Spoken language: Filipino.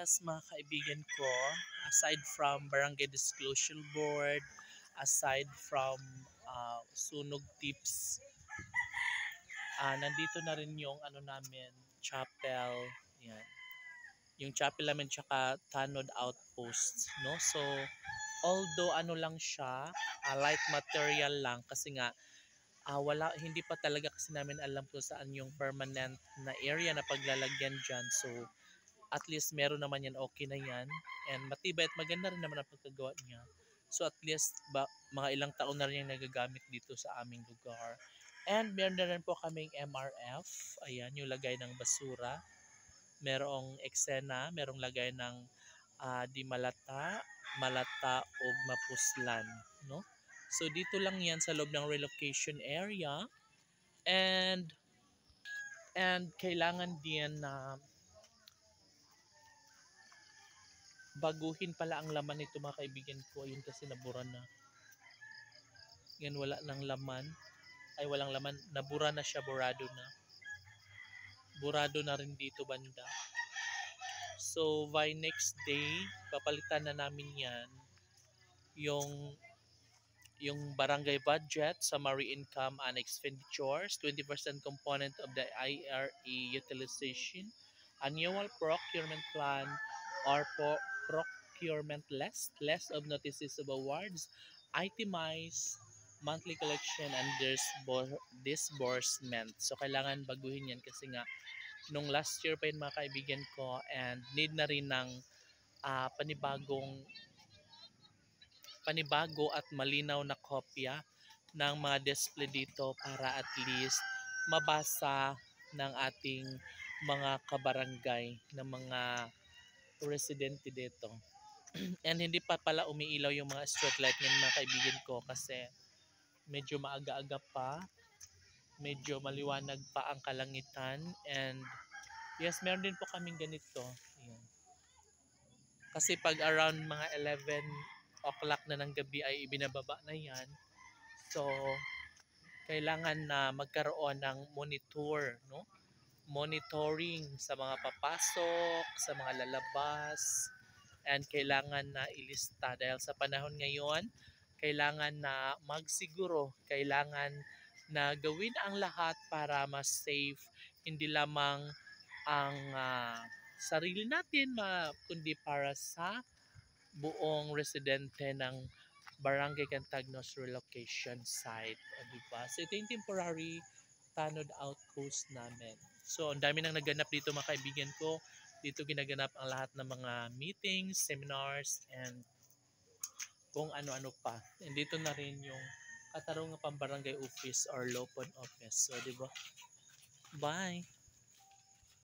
Yes, mga kaibigan ko, aside from Barangay Disclosure Board, aside from sunog tips, nandito na rin yung ano namin, chapel, yan. Yung chapel namin tsaka Tanod Outpost, no? So, although ano lang siya, light material lang kasi nga hindi pa talaga kasi namin alam kung saan yung permanent na area na paglalagyan dyan. So, at least meron naman yan, okay na yan. And matibay at maganda rin naman ang pagkagawa niya. So at least mga ilang taon na rin yung nagagamit dito sa aming lugar. And meron na rin po kaming MRF. Ayan, yung lagay ng basura. Merong eksena, merong lagay ng di malata, malata o mapuslan. No? So dito lang yan sa loob ng relocation area. And kailangan din na baguhin pala ang laman nito mga kaibigan ko. Ayun kasi nabura na. Yan wala ng laman. Ay walang laman. Nabura na siya. Burado na. Burado na rin dito banda. So by next day, papalitan na namin yan. Yung barangay budget, summary income and expenditures, 20% component of the IRA utilization, annual procurement plan or procurement list of notices of awards, itemize monthly collection and disbursement. So kailangan baguhin yan kasi nga nung last year pa yun mga kaibigan ko and need na rin ng panibago at malinaw na kopya ng mga display dito para at least mabasa ng ating mga kabarangay ng mga residente dito. And hindi pa pala umiilaw yung mga street light ng mga kaibigan ko kasi medyo maaga-aga pa, medyo maliwanag pa ang kalangitan, and yes, meron din po kaming ganito. Ayan. Kasi pag around mga 11 o'clock na ng gabi ay ibinababa na yan. So, kailangan na magkaroon ng monitor, no? Monitoring sa mga papasok, sa mga lalabas, and kailangan na ilista dahil sa panahon ngayon, kailangan na magsiguro, kailangan na gawin ang lahat para mas safe, hindi lamang ang sarili natin, kundi para sa buong residente ng Barangay Cantagnos Relocation Site. O, diba? So ito yung temporary Tanod Outpost namin. So ang dami nang naganap dito mga kaibigan ko. Dito ginaganap ang lahat ng mga meetings, seminars, and kung ano-ano pa. And dito na rin yung Katarungan Pambarangay Office or Lopon Office. So, diba? Bye!